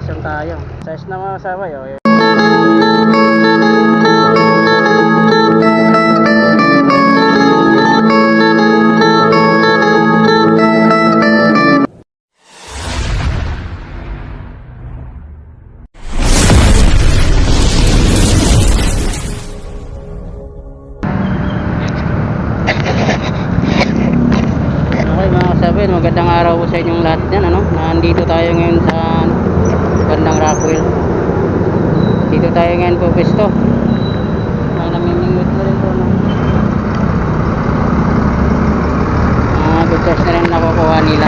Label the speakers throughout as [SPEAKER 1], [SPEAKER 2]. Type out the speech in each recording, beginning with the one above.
[SPEAKER 1] Station tayo. Size na mga sabay. Oh. Magandang araw po sa inyong lahat dyan, ano? Nandito tayo ngayon sa Bandang Rockwell. Dito tayo ngayon po pwesto. May namimingwit na rin po, no? Good size na rin nakukuha nila.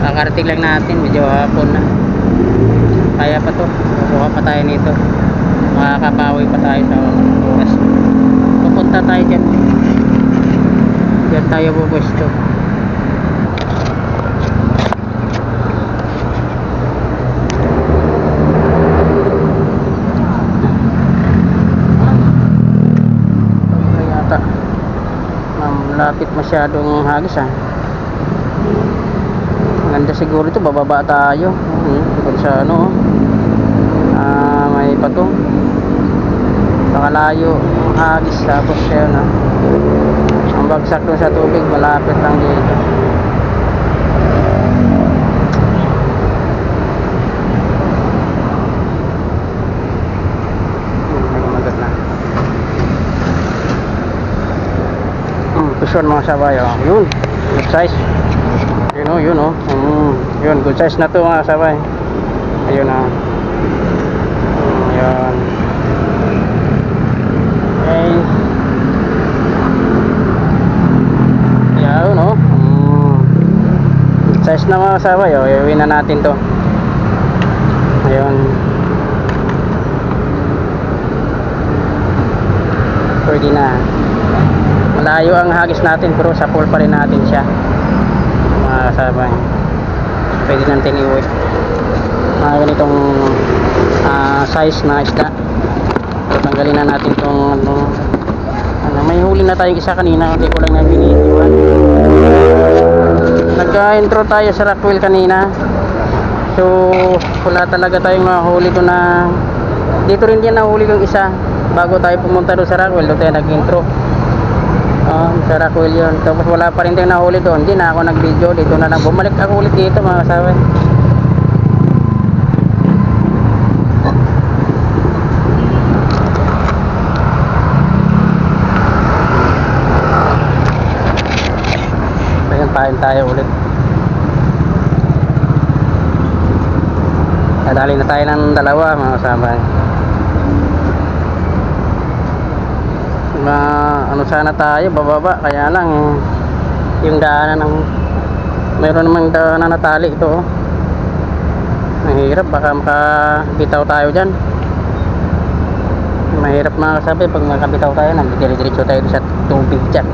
[SPEAKER 1] Kakarating lang natin, medyo hapon na. Kaya pa to, kukuha pa tayo nito. Makakapawi pa tayo sa oras. Pupunta tayo dyan. Diyan tayo po pwesto. Yata malapit masyadong hagis, ha. Maganda siguro ito, bababa tayo. Kung sa ano, may pato. Nakalayo ang hagis, tapos yun, ha. Ang bagsak doon sa tubig, malapit lang dito. Nagamagat na. Puson mga sabay, oh. Yun, good size. Yun, oh, yun, oh. Yun, good size na to mga sabay. Ayun, ah. Yun. Okay. Ayun, oh. Size na mga sabay, oh. Iuwi na natin to. Ayun. Pwede na. Malayo ang hagis natin, pero sa pool pa rin natin siya. Mga sabay. Pwede natin iuwi. Ganitong size na isda. Tanggalin na natin itong may huli na tayong isa kanina, hindi ko lang nabinitiwan. Nag-intro tayo sa Rockwell kanina, so wala talaga tayong mahuli doon na. Dito rin yan nahuli yung isa bago tayo pumunta doon sa Rockwell. Doon tayo nag-intro sa Rockwell yun. Tapos wala pa rin tayong nahuli doon, hindi na ako nag-video. Dito na lang, bumalik ako ulit dito mga kasaway. Kain tayo ulit. Nadali na tayo ng dalawa mga kasama. Ano sana tayo, bababa. Kaya lang yung daanan ng mayroon namang daanan na tali ito, oh. Mahirap, baka makabitaw tayo dyan. Mahirap mga kasama pag makabitaw tayo, nagdidiretso tayo sa tubig dyan.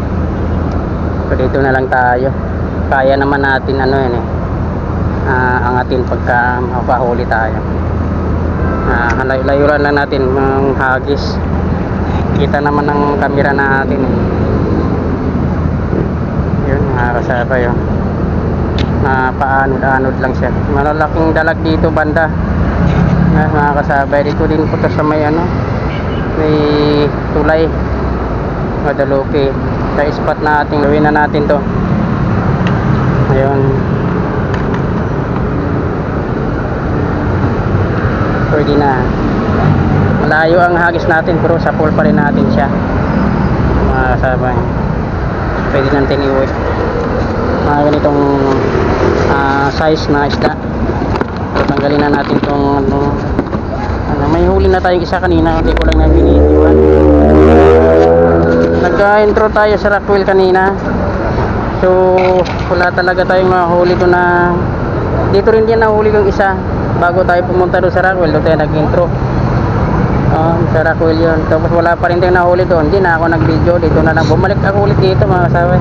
[SPEAKER 1] So dito na lang tayo. Kaya naman natin ano yun, angatin pagka makahuli tayo. Layo-layo lang natin ng hagis. Kita naman ng camera natin, yun, nakakasaba yun. Paanod-anod lang siya. Malalaking dalag dito banda, nakakasabay. Dito din po sa may may tulay Guadalupe. Sa spot natin, gawin na natin to. Ayun. Pwede na. Malayo ang hagis natin, pero sa pool pa rin natin siya. Mga kasabay. Pwede natin iuwi. Ganitong size na isda. Tanggalin na natin itong may huli na tayong isa kanina, hindi ko lang nabinitiwan. Nag-intro tayo sa Rockwell kanina, so wala talaga tayong mahuli doon na. Dito rin yan nahuli yung isa bago tayo pumunta doon sa Rockwell. Doon tayo nag-intro sa Rockwell yun. Tapos wala pa rin tayong nahuli doon, hindi na ako nag-video. Dito na lang, bumalik ako ulit dito mga kasaway.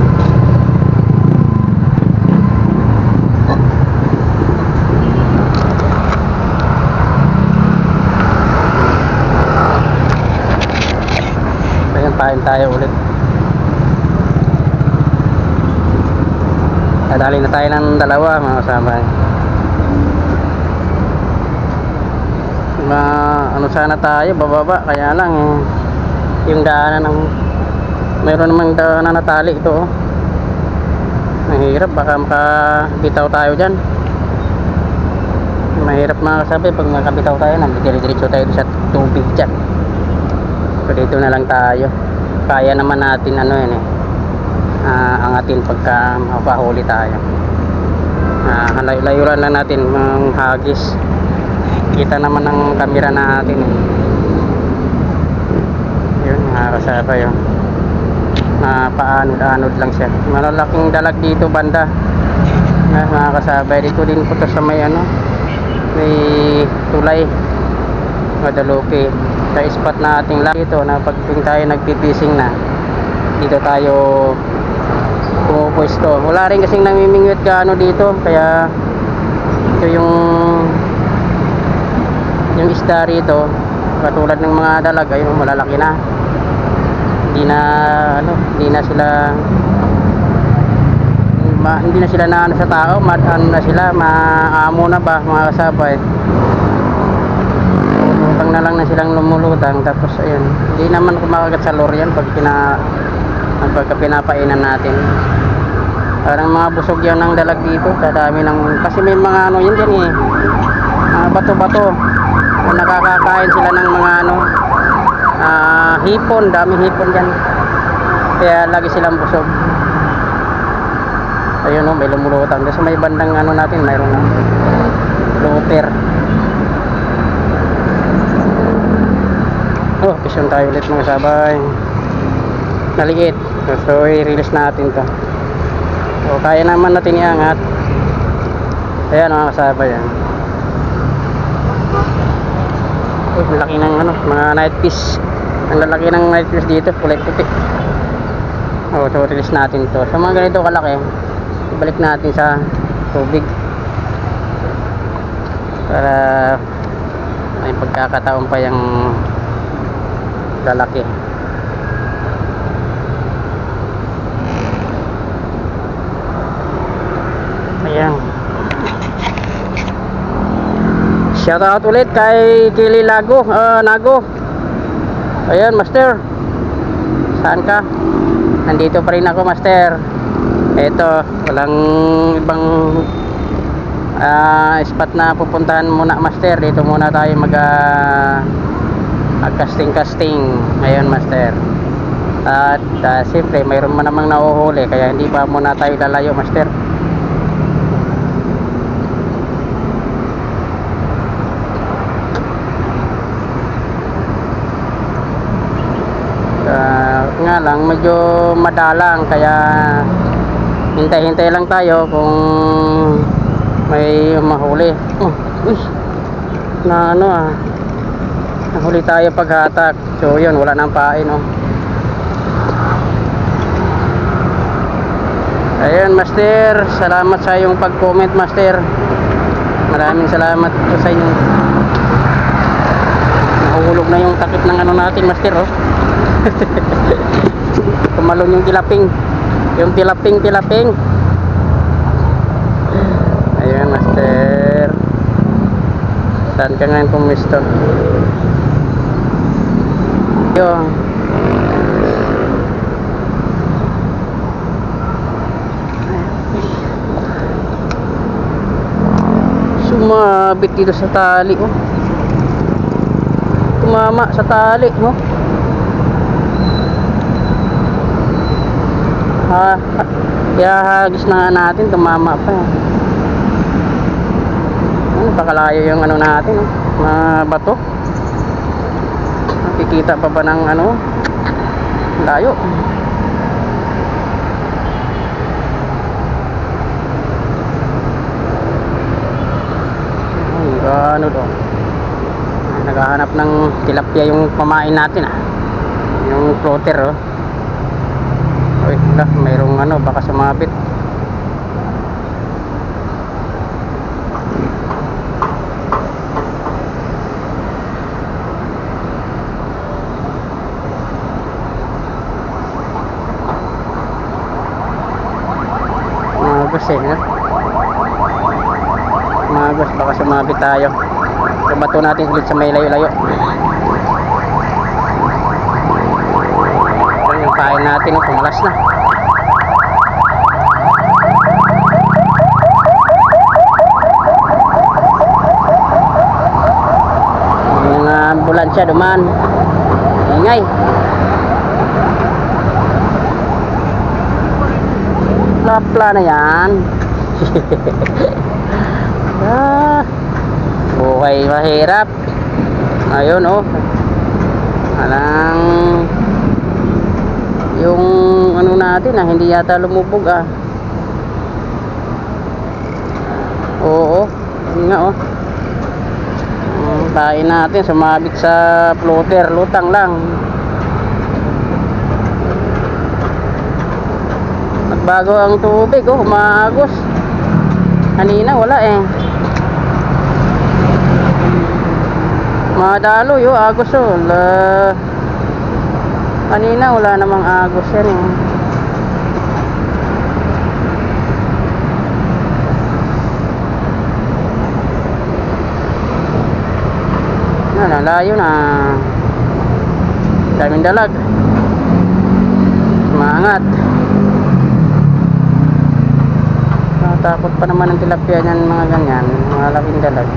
[SPEAKER 1] Kain tayo ulit. Nadali na tayo ng dalawa mga kasama. sana tayo bababa, kaya lang yung daanan ng mayroon namang daanan na tali ito oh. Mahirap, baka makabitaw tayo dyan. Mahirap mga kasabay pag makabitaw tayo na diretso tayo sa tubig dyan. So dito na lang tayo, kaya naman natin ano yun angatin pagka makahuli tayo. Layo-layo lang natin ng hagis, kita naman ng camera natin yun mga kasabay yun. Paanod-anod lang siya, malalaking dalag dito banda mga kasabay. Dito din po to sa may may tulay Guadalupe sa spot na ating lang dito na pag tayo nagpipising na dito tayo pupwesto. Wala rin kasing namimingwit gaano dito, kaya ito yung isda rito katulad ng mga dalag ayun malalaki na, hindi na sila na sa tao, na sila maamo na ba mga kasabay. Lumulutang na lang na silang lumulutang, tapos ayun hindi naman kumakagat sa loryan pagka pinapainan natin. Parang mga busog yan ng dalag dito sa dami kasi may mga yun dyan bato-bato, nakakakain sila ng mga hipon, daming hipon dyan, kaya lagi silang busog. Ayun may lumulutang kasi may bandang natin mayroon na floater. Pisyon tayo ulit mga sabay, naliit. So i-release natin to, so kaya naman natin iangat. Ayan mga kasabay yan. Laki ng mga night fish, ang lalaki ng night fish dito, kulay puti. So release natin to. Sa mga ganito kalaki, ibalik natin sa tubig para may pagkakataon pa yung lalaki. Ayan, shout out ulit kay Kili Nago. Ayan master, saan ka? Nandito pa rin ako master. Ito, walang ibang spot na pupuntahan muna master. Dito muna tayo mag casting ngayon master. At siyempre mayroon man namang nauhuli, kaya hindi pa muna tayo lalayo master. Nga lang medyo madalang, kaya hintay-hintay lang tayo kung may mahuli. Nahuli tayo paghatak. So yun, wala nang pain Ayun master, salamat sa iyong pag-comment master. Maraming salamat po sa inyo. Nahulog na yung takip ng natin master tumalon yung tilaping. Ayun master, saan ka ngayon pumisto? Yun, sumabit dito sa tali tumama sa tali kaya hagis na nga natin, tumama pa pakalayo yung natin mga bato. Nakikita pa ba ng layo? Naghahanap ng tilapia yung pamain natin yung floater mayroong baka sumabit. Magos baka sumabit tayo. So bato natin ulit sa may layo-layo. pain natin, pumalas na. Yung ambulansya duman, ingay. Lapla na yan. Buhay mahirap. Ayun oh, alang yung ano natin hindi yata lumubog oo, yun nga oh. Pain natin sumabit sa floater, lutang lang. Nagbago ang tubig oh, umaagos. Kanina wala madalo yo agos oh. Kanina wala namang agos yan layo na, daming dalag, maangat. Natakot pa naman ang tilapia niyan, mga ganyan, mga laking dalag.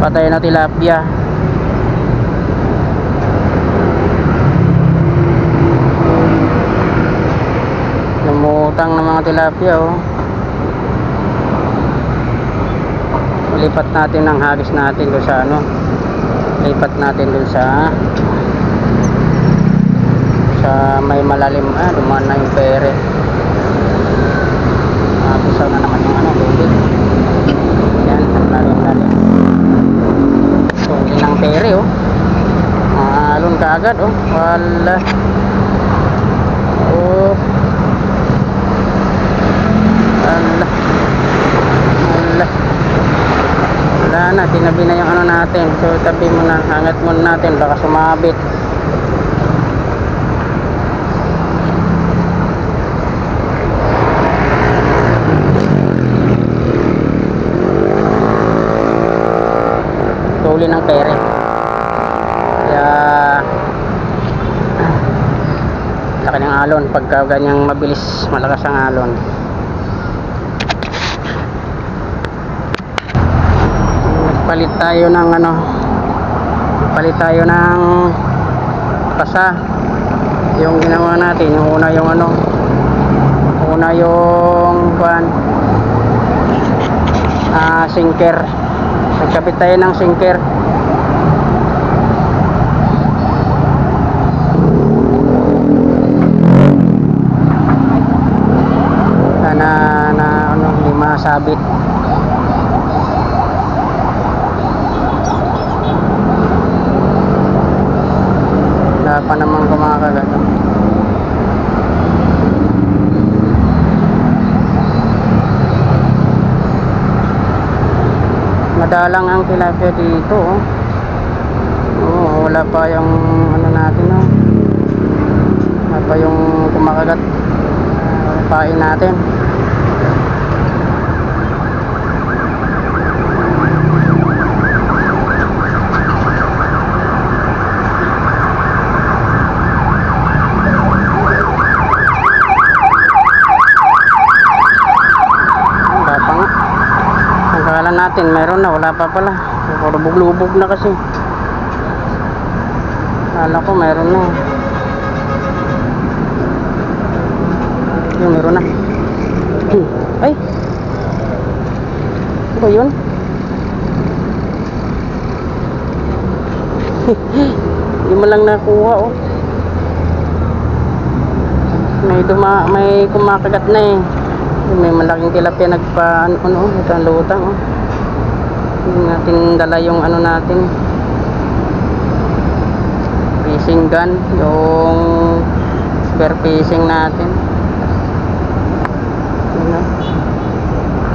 [SPEAKER 1] Patay na tilapia. Lumutang ng mga tilapia oh. Lipat natin ang hagis natin doon sa lipat natin doon sa may malalim dumaan na yung pere. Pisaw na naman yung tubig. Yan, lalim tubig ng pere oh. Alon ka agad oh. Wala oh. Wala na, tinabi na yung natin. So tabi mo na, hangat mo natin, baka sumabit. Tuli ng pere. Kaya laki ng alon pagka ganyang mabilis, malakas ang alon. Palit tayo ng palit tayo ng pasa. Yung ginawa natin, yung una yung sinker. Nagkapit tayo ng sinker. Hindi masabit. Wala pa namang kumakagat. Madalang ang tilapia dito oh. Wala pa yung natin oh. Wala pa yung kumakagat pain natin. Natin meron na, wala pa pala. Lubog-lubog na kasi. Kala ko meron na. Yung meron na. Ay! Ano ba yun? Hindi mo lang nakuha oh. May kumakagat na may malaking tilapia ito ang lutang oh. Hindi natin dala yung natin, fishing gun, yung spear fishing natin.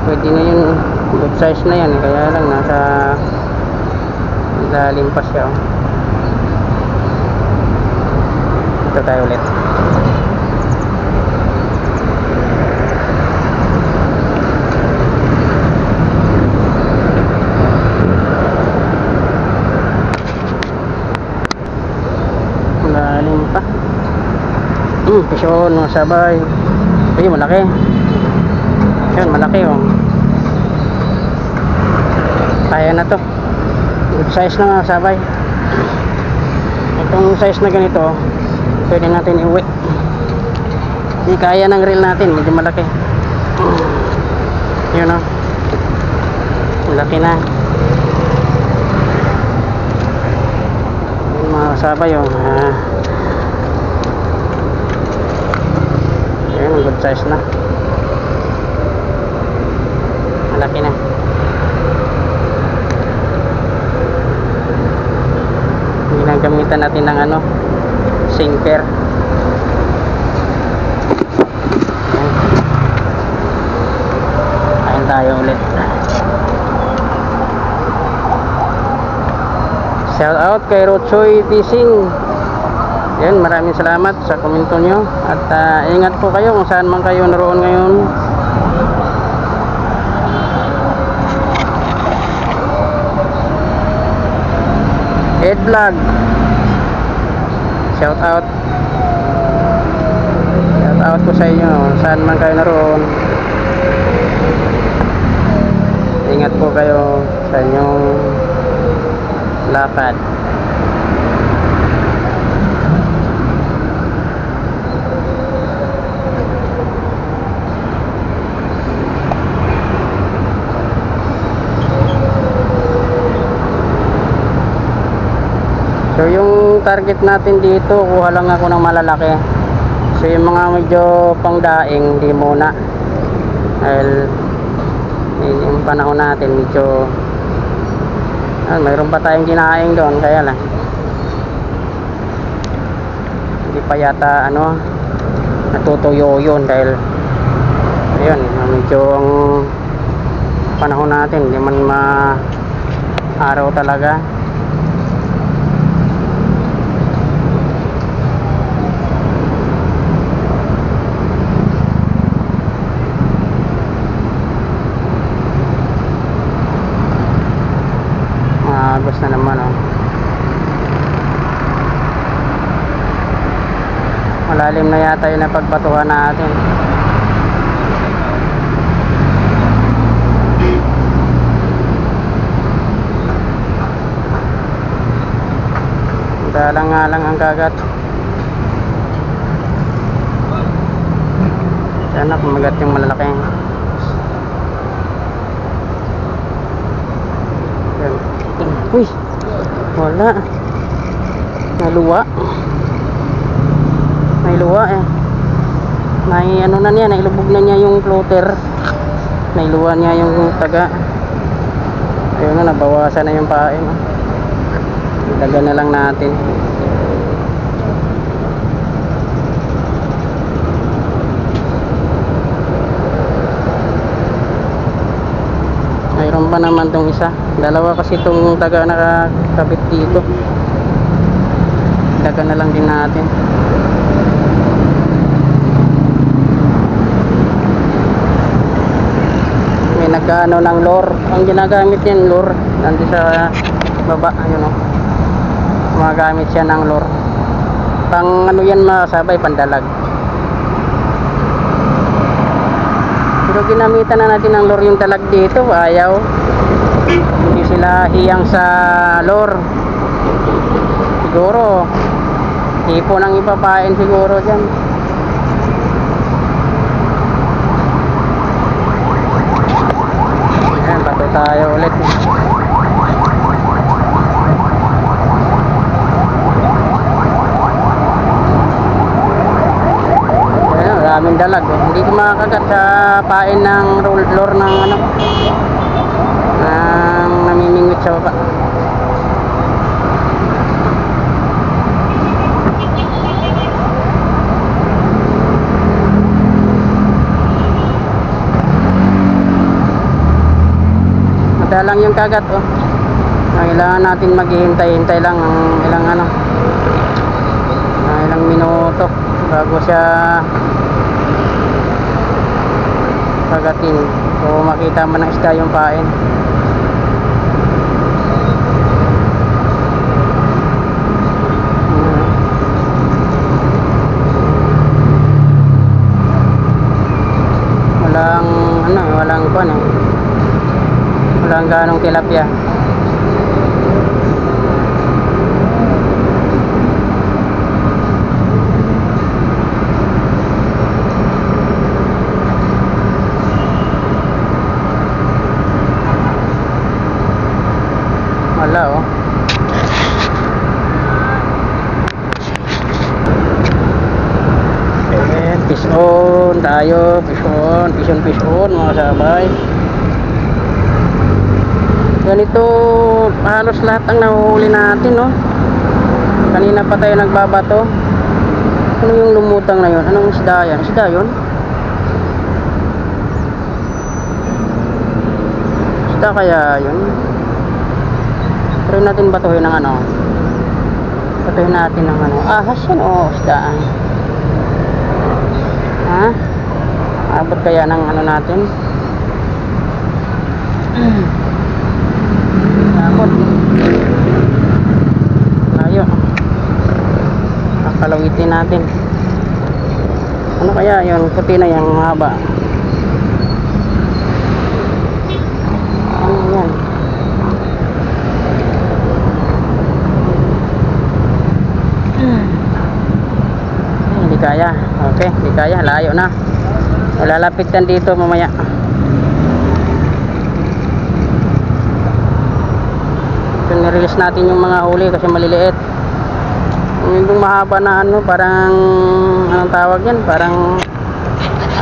[SPEAKER 1] Pwede na yun, good size na yan kaya lang nasa lalim pa siya oh. dito tayo ulit. Malalim pa. Pisyon, mga sabay. Ayun, malaki. Ayun, malaki oh. Kaya na to. Good size na mga sabay. Itong size na ganito, pwede natin iuwi. Hindi kaya ng reel natin, medyo malaki. Yun oh. Malaki na. Ayun, mga sabay oh. Ayun, good size na. Malaki na. Ginagamitan natin ng ano, sinker. Ayun tayo ulit. Shout out kay Rochoy Fishing. Yan, maraming salamat sa komento nyo. At ingat po kayo kung saan man kayo naroon ngayon. Ed Vlog, shout out po sa inyo saan man kayo naroon. Ingat po kayo sa inyong lakad. So yung target natin dito, kuha lang ako ng malalaki. So yung mga medyo pangdaing, hindi muna. Dahil yung panahon natin medyo mayroon pa tayong kinain doon, kaya lang hindi pa yata natutuyo yun. Dahil ayun, medyo ang panahon natin hindi man ma-araw talaga. Agos na naman oh. Malalim na yata yung napagbatuhan natin. Dalang nga lang ang kagat. Sana kumagat yung malalaki. Uy, wala. Naluwa. May luwa eh. May ano na niya, nailubog na niya yung floater. Nailuwa niya yung taga. Ayun na, nabawasan na yung pain. Ilagan na lang natin. Mayroon pa naman tong isa. Dalawa kasi itong taga nakakabit dito. Daga na lang din natin. May nagkaano ng lure. Ang ginagamit yan lure. Nandito sa baba. Ayun o. Gumagamit siya ng lure. Pang ano yan masabay, pandalag. Pero ginamitan na natin ng lure yung talag dito. Ayaw. Hindi sila hiyang sa lure. Siguro tipo nang ipapain siguro dyan. Ayan, bato tayo ulit. Ayan, maraming dalag eh. Hindi ko makakagat sa pain ng lure ng namimingwit sa baba. Madalang yung kagat oh. Kailangan natin maghihintay-hintay lang ang ilang ilang minuto bago siya kagatin. So makita man ng isda yung pain. Walang kuan eh. Walang ganong tilapia. Wala oh. Fish on tayo, fish on mga sabay. Ganito halos lahat ang nahuhuli natin, no? Kanina pa tayo nagbabato. Ano yung lumutang na yun? Anong isda yan? Isda yun? Isda kaya yun? Try natin batuhin ng ano? Batuhin natin ng ano? Ahas yan o isda? Ha? Abot kaya ng ano natin? Abot. Layo. Nakalawitin natin. Ano kaya yun? Puti na yung haba. Ano yan? Hindi kaya. Okay, hindi kaya. Layo na. Lalapit yan dito mamaya. So, nirelease natin yung mga huli kasi maliliit. Yung mahaba na ano, parang anong tawag yan? Parang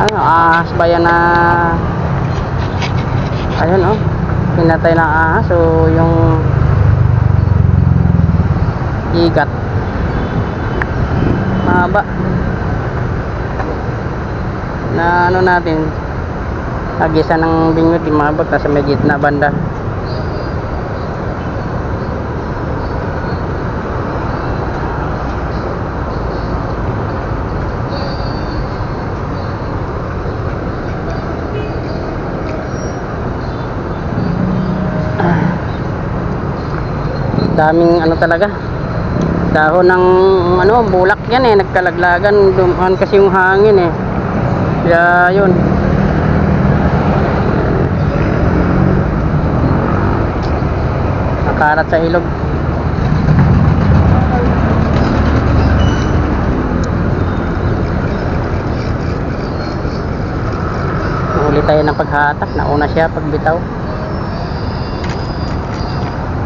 [SPEAKER 1] ano, ahas ba yan na ayun oh, pinatay na ahas. So yung igat mahaba na ano natin, agisa ng bingot di maabot, nasa may gitna banda. Daming ano talaga, dahon ng ano, bulak yan eh, nagkalaglagan, dumaan kasi yung hangin eh. Kaya yun, nakarat sa ilog. Huli tayo ng paghatak, nauna siya pagbitaw.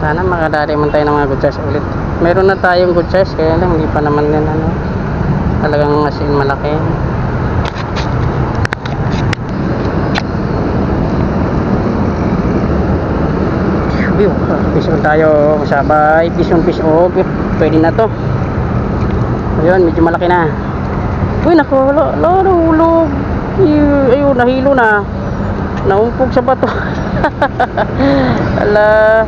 [SPEAKER 1] Sana makadali man tayo ng mga good size ulit. Meron na tayong good size, kaya lang hindi pa naman yan ano, talagang asin malaki. Fish on tayo, masabay. Fish on. Pwede na to. Ayun, medyo malaki na. Uy, naku, hulog. Ayun, nahilo na. Naumpog sa bato. Ala.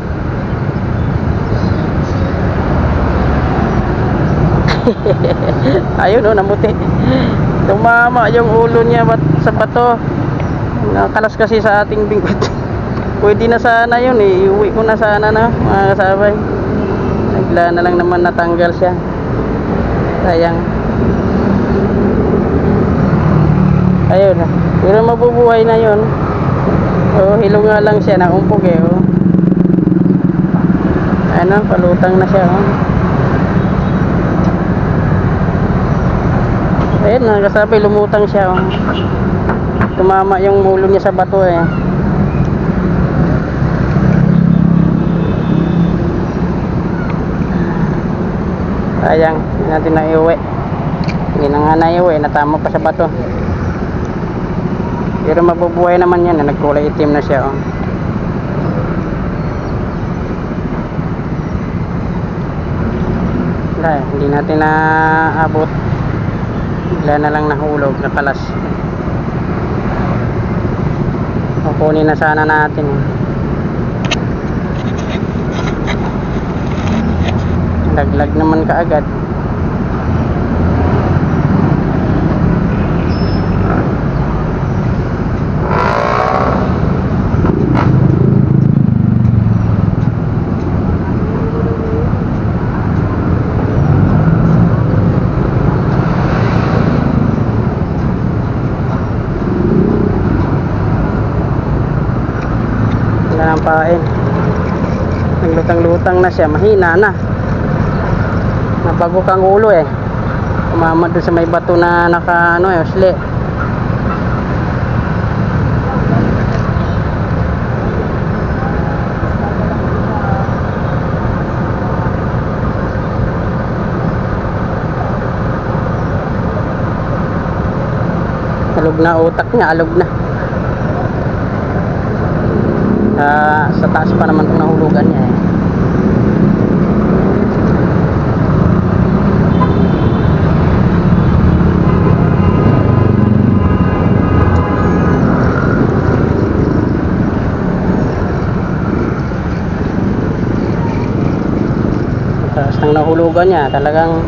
[SPEAKER 1] Ayun oh, namuti. Tumama yung ulo niya sa bato. Nakalas kasi sa ating bingkot. Pwede na sana yun eh. Iuwi ko na sana na mga kasabay. Nagla na lang naman natanggal siya. Sayang. Ayun. Pero mabubuhay na yun. Oh, hilo nga lang siya. Naumpog eh. Oh. Ano, palutang na siya. Oh. Ayun, mga kasabay, lumutang siya. Oh. Tumama yung ulo niya sa bato eh. Sayang, hindi natin naiuwi. Hindi na nga naiuwi, natama pa sa bato. Pero mabubuhay naman yan, nagkulay itim na siya. Oh. Wala, hindi natin naabot. Bigla na lang nahulog, nakalas. Kukunin na sana natin. Laglag naman kaagad. yung pain. Naglutang-lutang na siya, mahina na. Napagok ang ulo eh. Umama doon sa may bato na naka ano eh, usli. Alog na utak niya, alog na. Sa taas pa naman itong nahulugan niya eh. Taas ng nahulugan niya, talagang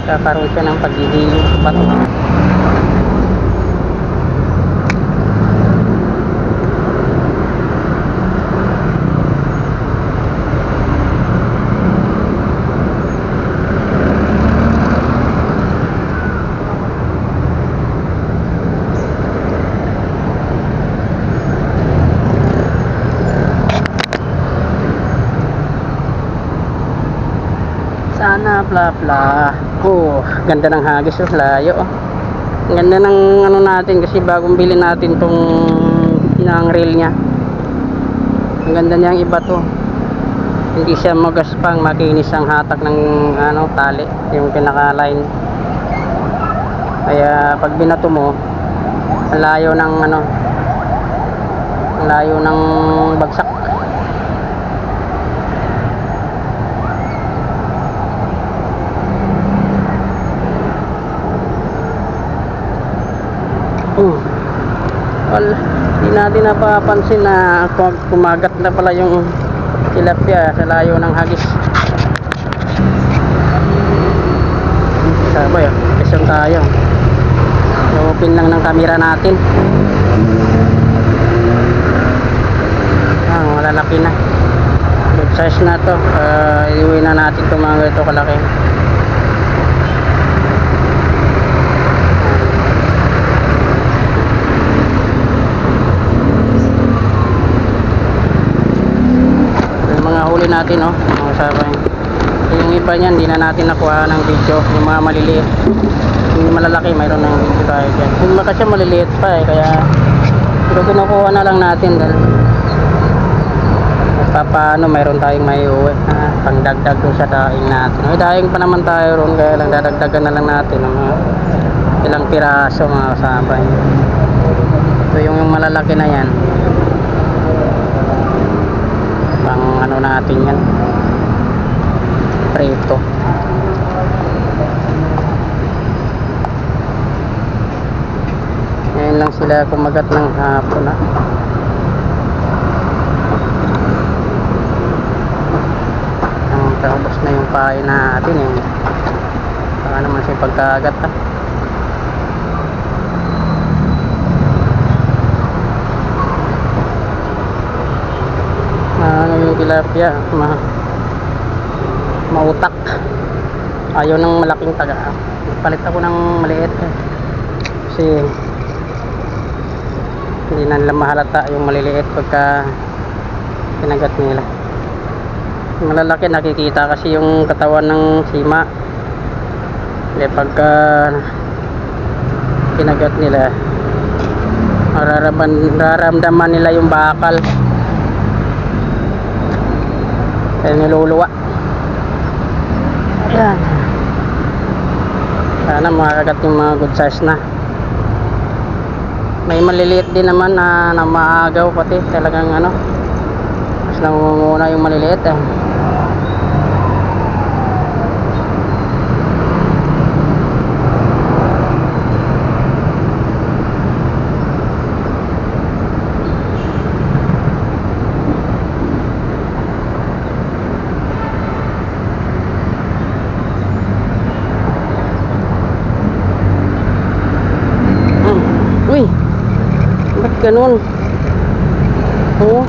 [SPEAKER 1] kakaroon siya ng pagdidilo sa bato. Sana bla bla. Oh, ganda ng hagis, oh, layo oh. Ganda ng ano natin kasi bagong bilhin natin tong ng reel niya. Ang ganda niyang iba to. Hindi siya magaspang, makinis ang hatak ng ano tali, yung pinaka line. Kaya pag binato mo, ang layo ng ano, ang layo ng bagsak. Well, hindi natin napapansin na kumagat na pala yung tilapia sa layo ng hagis. Sabay, isang tayo. Open lang ng camera natin. Malalaki na. Good size na to. Iuwi na natin itong mga ito kalaki. Huli natin mga sabay. Yung iba niyan hindi na natin nakuha ng video, yung mga maliliit. Yung malalaki mayroon ng video tayo dyan. Yung kasi maliliit pa eh, kaya pero kinukuha na lang natin dahil paano mayroon tayong may uwi pangdagdag dun sa daing natin. May daing pa naman tayo ron, kaya lang dadagdagan na lang natin ng mga ilang piraso mga sabay. Ito yung malalaki na yan, pang ano natin yan, prito. Ngayon lang sila kumagat ng hapon na. Tapos na yung pain natin eh. Baka naman siya pagkagat ha. Yung tilapia mautak, ayaw ng malaking taga. Palit ako ng maliit kasi hindi na nila mahalata yung maliliit pagka kinagat nila. Yung malalaki nakikita kasi yung katawan ng sima, kaya pagka kinagat nila mararamdaman nila yung bakal. Kaya niluluwa. Ayan. Sana makakagat yung mga good size na. May maliliit din naman na maagaw pati. Talagang ano, mas nangunguna yung maliliit eh. Uy, ba't ganun? Oo,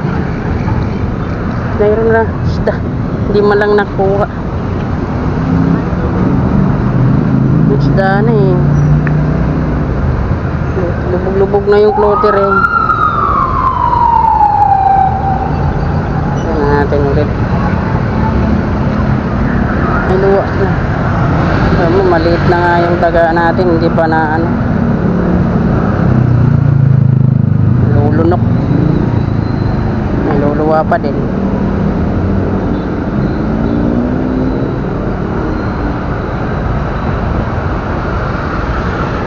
[SPEAKER 1] mayroon na isda, hindi man lang nakuha. Isda na eh, lubog-lubog Sabog na yung plotter eh. Tignan natin ulit. Ay, luwa na. Alam mo, maliit na nga yung taga natin. Hindi pa na ano. Lulunok. May luluwa pa din.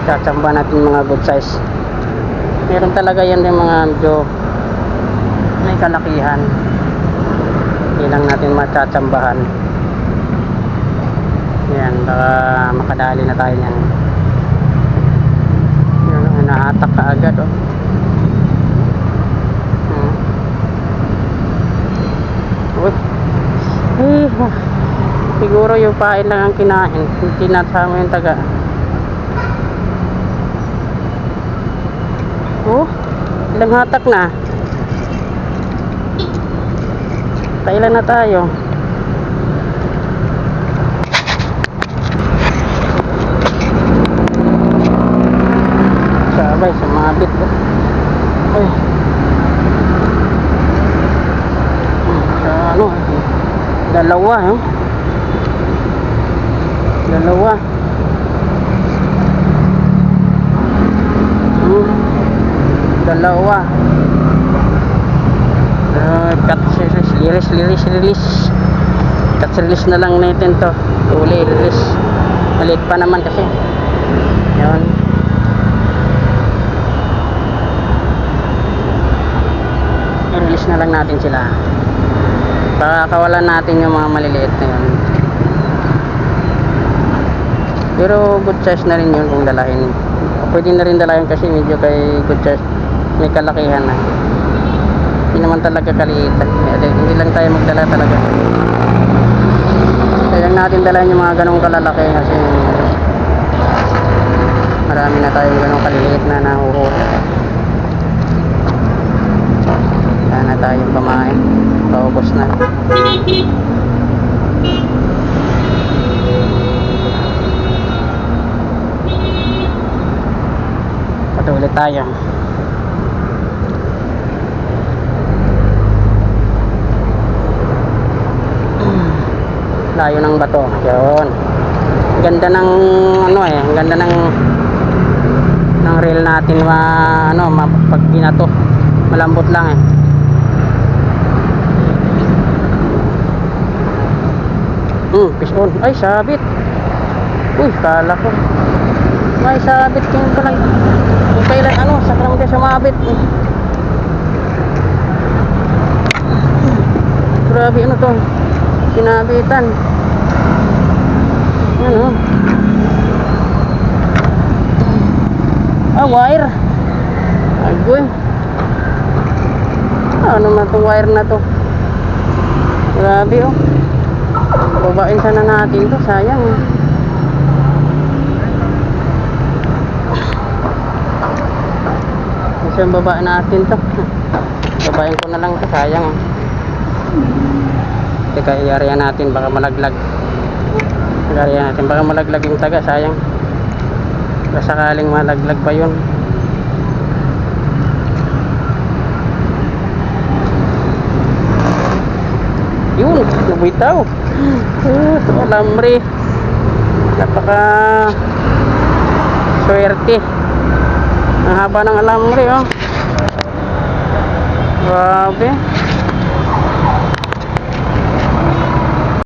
[SPEAKER 1] Tatsamba natin mga good size. Meron talaga yan yung mga medyo may kalakihan. Hindi lang natin matsatsambahan. Yan, baka makadali na tayo yan. Yan, nahatak ka agad oh. Uy. Siguro yung pain lang ang kinain. Hindi nasama yung taga. Oh, ilang hatak na. Kailan na tayo? Sabay sa mga bit. Ay. Sa ano? Dalawa, eh. Dalawa. Dalawa. Cut release. Cut release na lang natin to. Uli release. Maliit pa naman kasi. Yan. I-release na lang natin sila. Baka kawalan natin yung mga maliliit na yun. Pero good size na rin yun kung dalahin. Pwede na rin dalahin kasi medyo kay good size. May kalakihan na. Hindi naman talaga kaliitan. Hindi lang tayo magdala talaga. Kaya natin dalahin yung mga ganong kalalaki kasi marami na tayong ganong kaliliit na nahuhuli. Kaya na tayong pamain. Paubos na. Patuloy tayo. Layo ng bato. Yun. Ganda ng ano eh, ganda ng reel natin pag binato. Malambot lang eh. Fish on. Ay, sabit. Uy, kala ko. May sabit yung palang. Kung kailan sakram kayo sumabit. Grabe to. Sinabitan. Wire. Agoy. Ano na itong wire na to? Grabe oh. Babain sana natin to, sayang. Kasi yung babain natin to. Babain ko na lang to, sayang. Teka, i-area natin, baka malaglag. I-area natin, baka malaglag yung taga, sayang. Baka sakaling malaglag pa yun. Yun, nabitaw. Alambre. Napaka swerte. Ang haba ng alambre oh. Grabe.